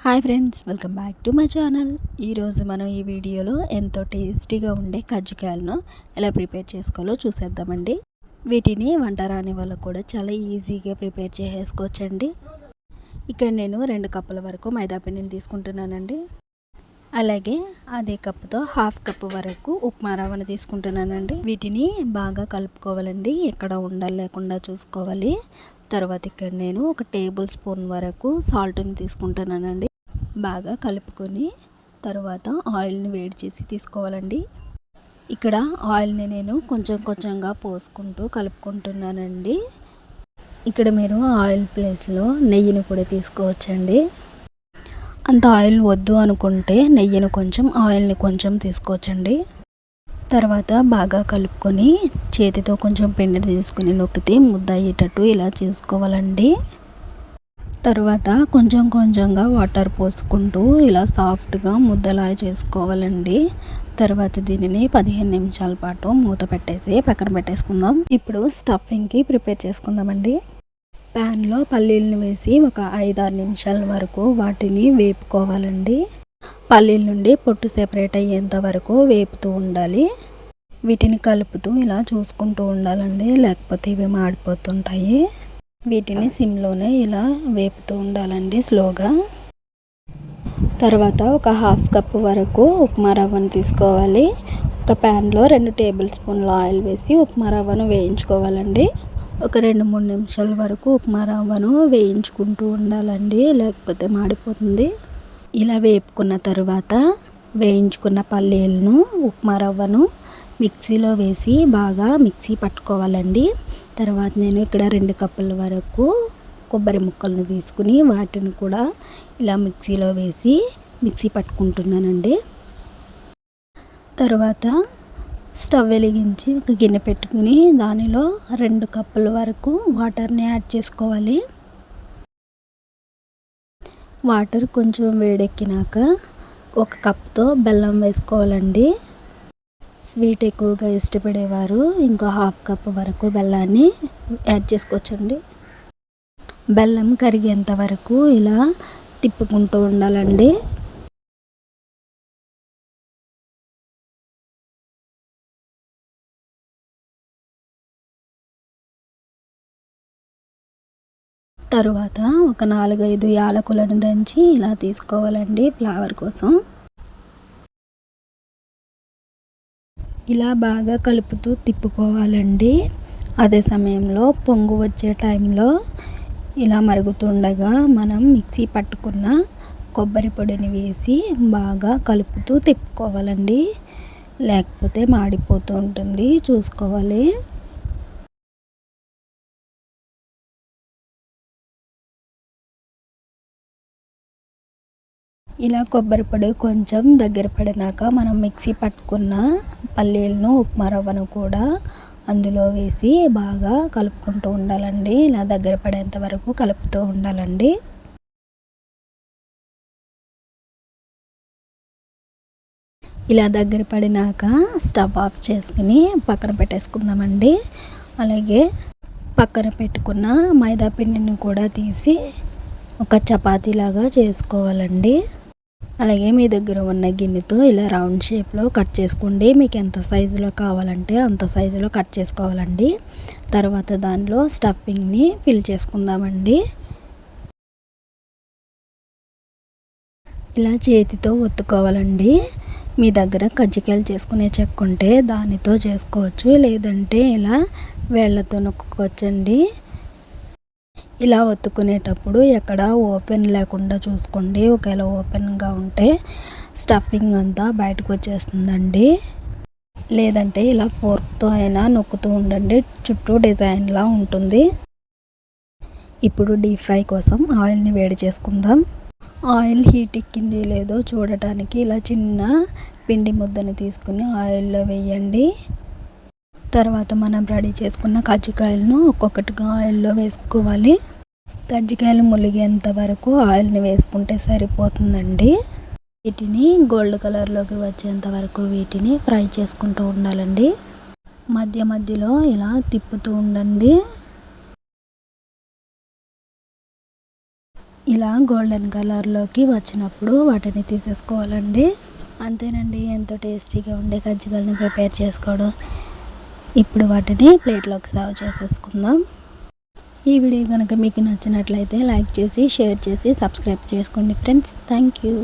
Hi friends, welcome back to my channel. ఈరోజు మనం ఈ వీడియోలో ఎంతో టేస్టీగా ఉండే కజ్జికాయలను ఎలా ప్రిపేర్ చేసుకోవాలో చూసేద్దామండి. వీటిని వంట రాని వాళ్ళకు కూడా చాలా ఈజీగా ప్రిపేర్ చేసేసుకోవచ్చండి. ఇక్కడ నేను 2 కప్పుల వరకు మైదా పిండిని తీసుకుంటున్నానండి. అలాగే అదే కప్పుతో 1/2 కప్పు వరకు ఉప్మా రవ్వను తీసుకుంటున్నానండి. వీటిని బాగా కలుపుకోవాలండి, ఎక్కడ ఉండలు లేకుండా చూసుకోవాలి. తర్వాత ఇక్కడ నేను 1 టేబుల్ స్పూన్ వరకు సాల్ట్ని తీసుకుంటున్నానండి. బాగా కలుపుకొని తర్వాత ఆయిల్ని వేడి చేసి తీసుకోవాలండి. ఇక్కడ ఆయిల్ని నేను కొంచెంగా పోసుకుంటూ కలుపుకుంటున్నానండి. ఇక్కడ మీరు ఆయిల్ ప్లేస్లో నెయ్యిని కూడా తీసుకోవచ్చండి. అంత ఆయిల్ వద్దు అనుకుంటే నెయ్యిని కొంచెం, ఆయిల్ని కొంచెం తీసుకోవచ్చండి. తర్వాత బాగా కలుపుకొని చేతితో కొంచెం పిండిని తీసుకుని నొక్కితే ముద్ద అయ్యేటట్టు ఇలా చేసుకోవాలండి. తర్వాత కొంచెంగా వాటర్ పోసుకుంటూ ఇలా సాఫ్ట్గా ముద్దలా చేసుకోవాలండి. తర్వాత దీనిని 15 నిమిషాల పాటు మూత పెట్టేసి పక్కన పెట్టేసుకుందాం. ఇప్పుడు స్టఫింగ్కి ప్రిపేర్ చేసుకుందామండి. ప్యాన్లో పల్లీలను వేసి ఒక 5-6 నిమిషాల వరకు వాటిని వేపుకోవాలండి. పల్లీల నుండి పొట్టు సెపరేట్ అయ్యేంత వరకు వేపుతూ ఉండాలి. వీటిని కలుపుతూ ఇలా చూసుకుంటూ ఉండాలండి, లేకపోతే ఇవి మాడిపోతుంటాయి. వీటిని సిమ్లోనే ఇలా వేపుతూ ఉండాలండి స్లోగా. తర్వాత ఒక 1/2 కప్పు వరకు ఉప్మా రవ్వను తీసుకోవాలి. ఒక ప్యాన్లో 2 టేబుల్ స్పూన్ల ఆయిల్ వేసి ఉప్మా రవ్వను వేయించుకోవాలండి. ఒక 2-3 నిమిషాల వరకు ఉప్మా రవ్వను వేయించుకుంటూ ఉండాలండి, లేకపోతే మాడిపోతుంది. ఇలా వేపుకున్న తర్వాత వేయించుకున్న పల్లీలను, ఉప్మా రవ్వను మిక్సీలో వేసి బాగా మిక్సీ పట్టుకోవాలండి. తర్వాత నేను ఇక్కడ 2 కప్పుల వరకు కొబ్బరి ముక్కలను తీసుకుని వాటిని కూడా ఇలా మిక్సీలో వేసి మిక్సీ పట్టుకుంటున్నానండి. తర్వాత స్టవ్ వెలిగించి ఒక గిన్నె పెట్టుకుని దానిలో 2 కప్పుల వరకు వాటర్ని యాడ్ చేసుకోవాలి. వాటర్ కొంచెం వేడెక్కినాక 1 కప్తో బెల్లం వేసుకోవాలండి. స్వీట్ ఎక్కువగా ఇష్టపడేవారు ఇంకో 1/2 కప్పు వరకు బెల్లాన్ని యాడ్ చేసుకోవచ్చండి. బెల్లం కరిగేంత వరకు ఇలా తిప్పుకుంటూ ఉండాలండి. తరువాత ఒక 4-5 యాలకులను దంచి ఇలా తీసుకోవాలండి ఫ్లేవర్ కోసం. ఇలా బాగా కలుపుతూ తిప్పుకోవాలండి. అదే సమయంలో పొంగు వచ్చే టైంలో ఇలా మరుగుతుండగా మనం మిక్సీ పట్టుకున్న కొబ్బరి పొడిని వేసి బాగా కలుపుతూ తిప్పుకోవాలండి, లేకపోతే మాడిపోతూ ఉంటుంది, చూసుకోవాలి. ఇలా కొబ్బరి పొడి కొంచెం దగ్గర పడినాక మనం మిక్సీ పట్టుకున్న పల్లీలను, ఉప్మా రవ్వను కూడా అందులో వేసి బాగా కలుపుకుంటూ ఉండాలండి. ఇలా దగ్గర పడేంత వరకు కలుపుతూ ఉండాలండి. ఇలా దగ్గర పడినాక స్టవ్ ఆఫ్ చేసుకుని పక్కన పెట్టేసుకుందామండి. అలాగే పక్కన పెట్టుకున్న మైదా పిండిని కూడా తీసి ఒక చపాతీలాగా చేసుకోవాలండి. అలాగే మీ దగ్గర ఉన్న గిన్నెతో ఇలా రౌండ్ షేప్లో కట్ చేసుకోండి. మీకు ఎంత సైజులో కావాలంటే అంత సైజులో కట్ చేసుకోవాలండి. తర్వాత దానిలో స్టఫింగ్ని ఫిల్ చేసుకుందామండి. ఇలా చేతితో ఒత్తుకోవాలండి. మీ దగ్గర కజ్జికాయలు చేసుకునే చెక్క ఉంటే దానితో చేసుకోవచ్చు, లేదంటే ఇలా వేళ్ళతో నొక్కుకోవచ్చండి. ఇలా ఒత్తుకునేటప్పుడు ఎక్కడ ఓపెన్ లేకుండా చూసుకోండి. ఒకవేళ ఓపెన్గా ఉంటే స్టఫింగ్ అంతా బయటకు వచ్చేస్తుందండి. లేదంటే ఇలా ఫోర్క్తో అయినా నొక్కుతూ ఉండండి, చుట్టూ డిజైన్లా ఉంటుంది. ఇప్పుడు డీప్ ఫ్రై కోసం ఆయిల్ని వేడి చేసుకుందాం. ఆయిల్ హీట్ ఎక్కింది లేదో చూడటానికి ఇలా చిన్న పిండి ముద్దని తీసుకుని ఆయిల్లో వేయండి. తర్వాత మనం రెడీ చేసుకున్న కజ్జికాయలను ఒక్కొక్కటిగా ఆయిల్లో వేసుకోవాలి. కజ్జికాయలు ములిగేంత వరకు ఆయిల్ని వేసుకుంటే సరిపోతుందండి. వీటిని గోల్డ్ కలర్లోకి వచ్చేంత వరకు వీటిని ఫ్రై చేసుకుంటూ ఉండాలండి. మధ్యలో ఇలా తిప్పుతూ ఉండండి. ఇలా గోల్డెన్ కలర్లోకి వచ్చినప్పుడు వాటిని తీసేసుకోవాలండి. అంతేనండి, ఎంతో టేస్టీగా ఉండే కజ్జికాయలను ప్రిపేర్ చేసుకోవడం. ఇప్పుడు వాటిని ప్లేట్లోకి సర్వ్ చేసేసుకుందాం. ఈ వీడియో కనుక మీకు నచ్చినట్లయితే లైక్ చేసి, షేర్ చేసి, సబ్స్క్రైబ్ చేసుకోండి ఫ్రెండ్స్. Thank you.